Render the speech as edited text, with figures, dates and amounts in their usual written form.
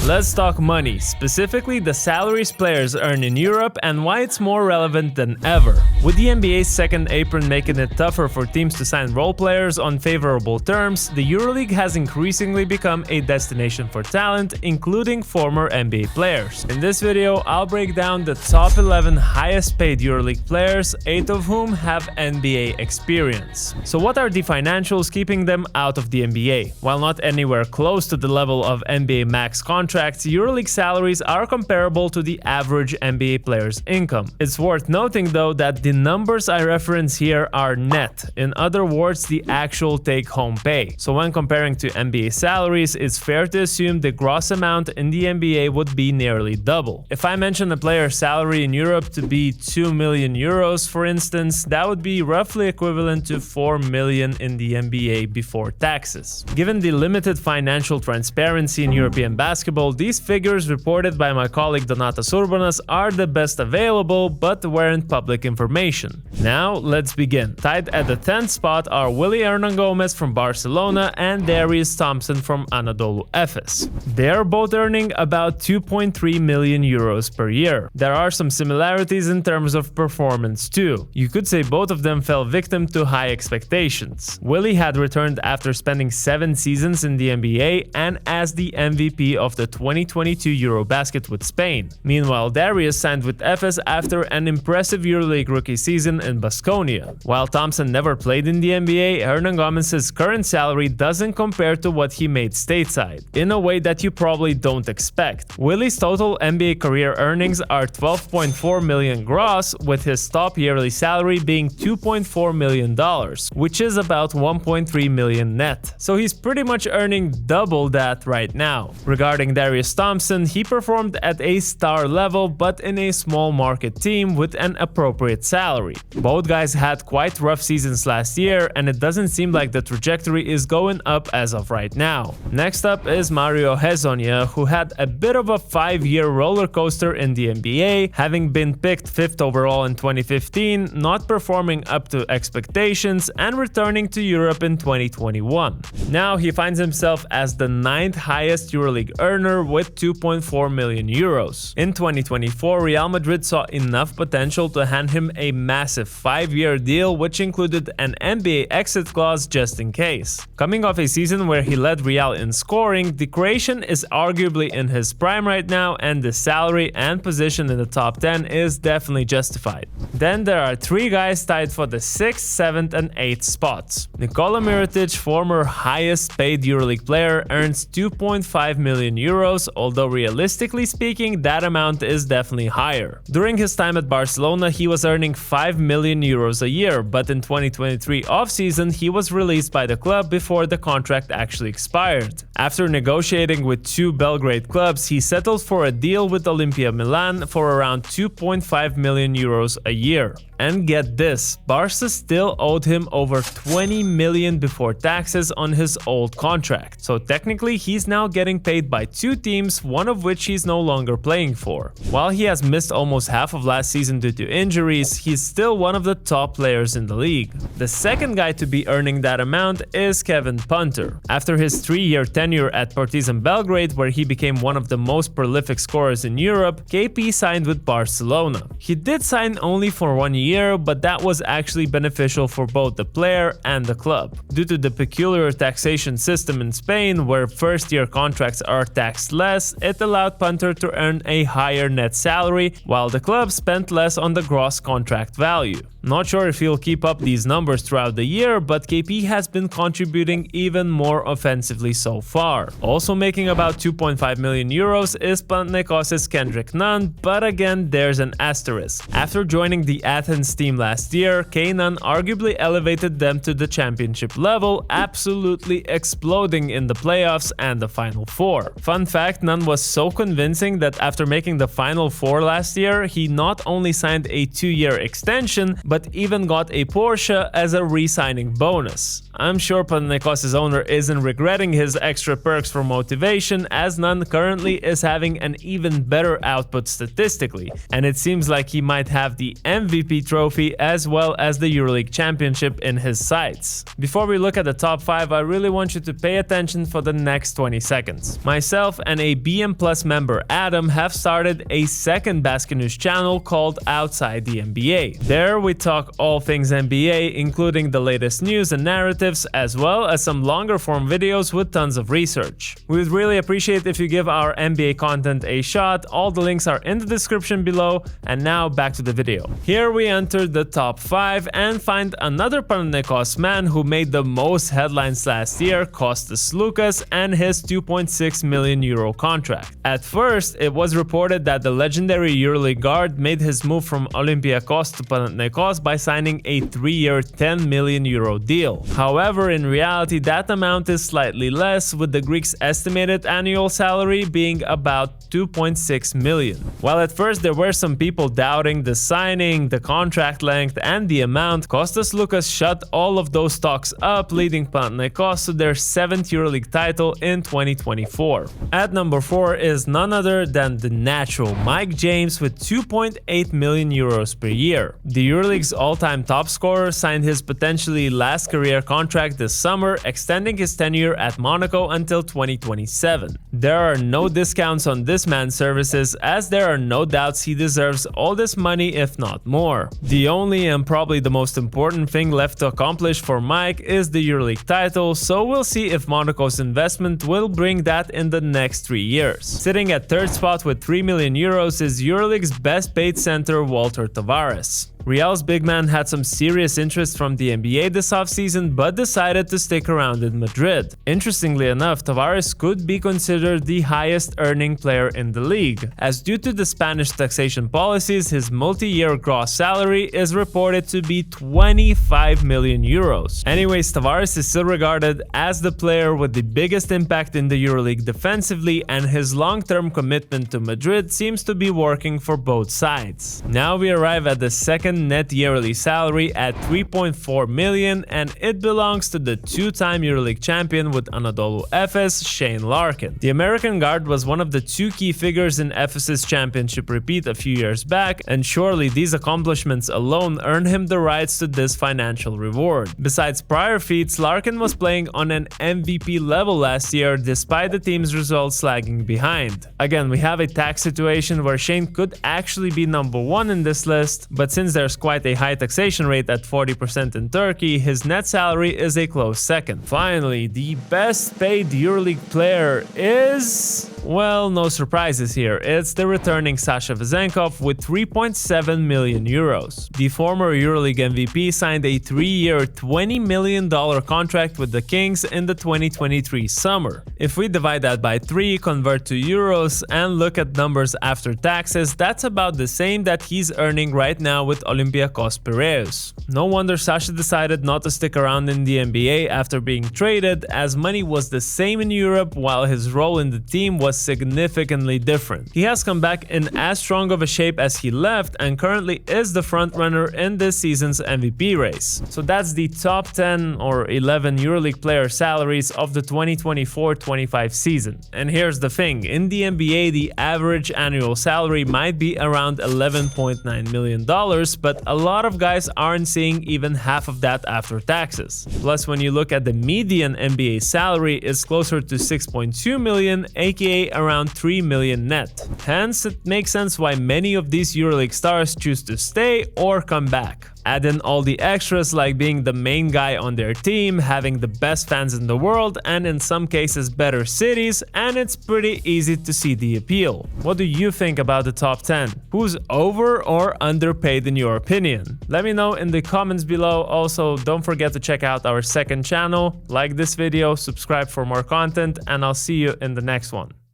Let's talk money, specifically the salaries players earn in Europe and why it's more relevant than ever. With the NBA's second apron making it tougher for teams to sign role players on favorable terms, the EuroLeague has increasingly become a destination for talent, including former NBA players. In this video, I'll break down the top 11 highest paid EuroLeague players, 8 of whom have NBA experience. So what are the financials keeping them out of the NBA? While not anywhere close to the level of NBA max contracts, EuroLeague salaries are comparable to the average NBA player's income. It's worth noting though that the numbers I reference here are net, in other words the actual take-home pay. So when comparing to NBA salaries, it's fair to assume the gross amount in the NBA would be nearly double. If I mention a player's salary in Europe to be 2 million euros for instance, that would be roughly equivalent to 4 million in the NBA before taxes. Given the limited financial transparency in European basketball, these figures reported by my colleague Donatas Urbanas are the best available, but weren't public information. Now, let's begin. Tied at the 10th spot are Willy Hernangomez from Barcelona and Darius Thompson from Anadolu Efes. They are both earning about 2.3 million euros per year. There are some similarities in terms of performance too. You could say both of them fell victim to high expectations. Willy had returned after spending 7 seasons in the NBA and as the MVP of the 2022 Eurobasket with Spain. Meanwhile, Darius signed with Efes after an impressive EuroLeague rookie season in Baskonia. While Thompson never played in the NBA, Hernangomez's current salary doesn't compare to what he made stateside, in a way that you probably don't expect. Willy's total NBA career earnings are 12.4 million gross, with his top yearly salary being $2.4 million, which is about 1.3 million net. So he's pretty much earning double that right now. Regarding Darius Thompson, he performed at a star level but in a small market team with an appropriate salary. Both guys had quite rough seasons last year and it doesn't seem like the trajectory is going up as of right now. Next up is Mario Hezonja, who had a bit of a 5-year roller coaster in the NBA, having been picked 5th overall in 2015, not performing up to expectations and returning to Europe in 2021. Now he finds himself as the 9th highest EuroLeague earner with 2.4 million euros. In 2024, Real Madrid saw enough potential to hand him a massive 5-year deal, which included an NBA exit clause just in case. Coming off a season where he led Real in scoring, the Croatian is arguably in his prime right now and the salary and position in the top 10 is definitely justified. Then there are 3 guys tied for the 6th, 7th and 8th spots. Nikola Mirotic, former highest paid EuroLeague player, earns 2.5 million euros, although realistically speaking that amount is definitely higher. During his time at Barcelona he was earning 5 million euros a year, but in 2023 offseason he was released by the club before the contract actually expired. After negotiating with 2 Belgrade clubs, he settled for a deal with Olimpia Milan for around 2.5 million euros a year. And get this, Barca still owed him over 20 million before taxes on his old contract. So technically he's now getting paid by 2 teams, one of which he's no longer playing for. While he has missed almost half of last season due to injuries, he's still one of the top players in the league. The second guy to be earning that amount is Kevin Punter. After his 3-year tenure at Partizan Belgrade, where he became one of the most prolific scorers in Europe, KP signed with Barcelona. He did sign only for 1 year, but that was actually beneficial for both the player and the club. Due to the peculiar taxation system in Spain, where first-year contracts are taxed less, it allowed Punter to earn a higher net salary, while the club spent less on the gross contract value. Not sure if he'll keep up these numbers throughout the year, but KP has been contributing even more offensively so far. Also making about 2.5 million euros is Panathinaikos' Kendrick Nunn, but again there's an asterisk. After joining the Athens team last year, Nunn arguably elevated them to the championship level, absolutely exploding in the playoffs and the Final Four. Fun fact, Nunn was so convincing that after making the Final Four last year, he not only signed a 2-year extension, but even got a Porsche as a re-signing bonus. I'm sure Panathinaikos' owner isn't regretting his extra perks for motivation, as Nunn currently is having an even better output statistically, and it seems like he might have the MVP trophy as well as the EuroLeague championship in his sights. Before we look at the top 5, I really want you to pay attention for the next 20 seconds. Myself and a BM Plus member Adam have started a second BasketNews channel called Outside the NBA. There we talk all things NBA, including the latest news and narratives, as well as some longer form videos with tons of research. We would really appreciate if you give our NBA content a shot. All the links are in the description below, and now back to the video. Here we enter the top 5 and find another Panathinaikos man who made the most headlines last year, Kostas Lukas, and his 2.6 million euro contract. At first, it was reported that the legendary EuroLeague guard made his move from Olympiacos to Panathinaikos by signing a 3-year 10 million euro deal. However, in reality, that amount is slightly less, with the Greek's estimated annual salary being about 2.6 million. While at first there were some people doubting the signing, the contract length, and the amount, Kostas Lukas shut all of those talks up, leading Panathinaikos to their 7th EuroLeague title in 2024. At number 4 is none other than the natural Mike James with 2.8 million euros per year. The EuroLeague's all-time top scorer signed his potentially last career contract this summer, extending his tenure at Monaco until 2027. There are no discounts on this man's services, as there are no doubts he deserves all this money, if not more. The only and probably the most important thing left to accomplish for Mike is the EuroLeague title, so we'll see if Monaco's investment will bring that in the next 3 years. Sitting at 3rd spot with 3 million euros is EuroLeague's best paid center Walter Tavares. Real's big man had some serious interest from the NBA this offseason, but decided to stick around in Madrid. Interestingly enough, Tavares could be considered the highest earning player in the league, as due to the Spanish taxation policies, his multi-year gross salary is reported to be 25 million euros. Anyways, Tavares is still regarded as the player with the biggest impact in the EuroLeague defensively, and his long-term commitment to Madrid seems to be working for both sides. Now we arrive at the second net yearly salary at 3.4 million, and it belongs to the 2-time EuroLeague champion with Anadolu Efes, Shane Larkin. The American guard was one of the 2 key figures in Efes' championship repeat a few years back, and surely these accomplishments alone earned him the rights to this financial reward. Besides prior feats, Larkin was playing on an MVP level last year despite the team's results lagging behind. Again, we have a tax situation where Shane could actually be number 1 in this list, but since there's quite a high taxation rate at 40% in Turkey, his net salary is a close second. Finally, the best paid EuroLeague player is... well, no surprises here. It's the returning Sasha Vezenkov with 3.7 million euros. The former EuroLeague MVP signed a 3-year $20 million contract with the Kings in the 2023 summer. If we divide that by 3, convert to euros, and look at numbers after taxes, that's about the same that he's earning right now with Olympiacos Piraeus. No wonder Sasha decided not to stick around in the NBA after being traded, as money was the same in Europe while his role in the team was significantly different. He has come back in as strong of a shape as he left, and currently is the frontrunner in this season's MVP race. So that's the top 10 or 11 EuroLeague player salaries of the 2024-25 season. And here's the thing, in the NBA the average annual salary might be around $11.9 million, but a lot of guys aren't seeing even half of that after taxes. Plus, when you look at the median NBA salary, it's closer to 6.2 million, aka around 3 million net. Hence, it makes sense why many of these EuroLeague stars choose to stay or come back. Add in all the extras like being the main guy on their team, having the best fans in the world, and in some cases better cities, and it's pretty easy to see the appeal. What do you think about the top 10? Who's over or underpaid in your opinion? Let me know in the comments below. Also, don't forget to check out our second channel, like this video, subscribe for more content, and I'll see you in the next one.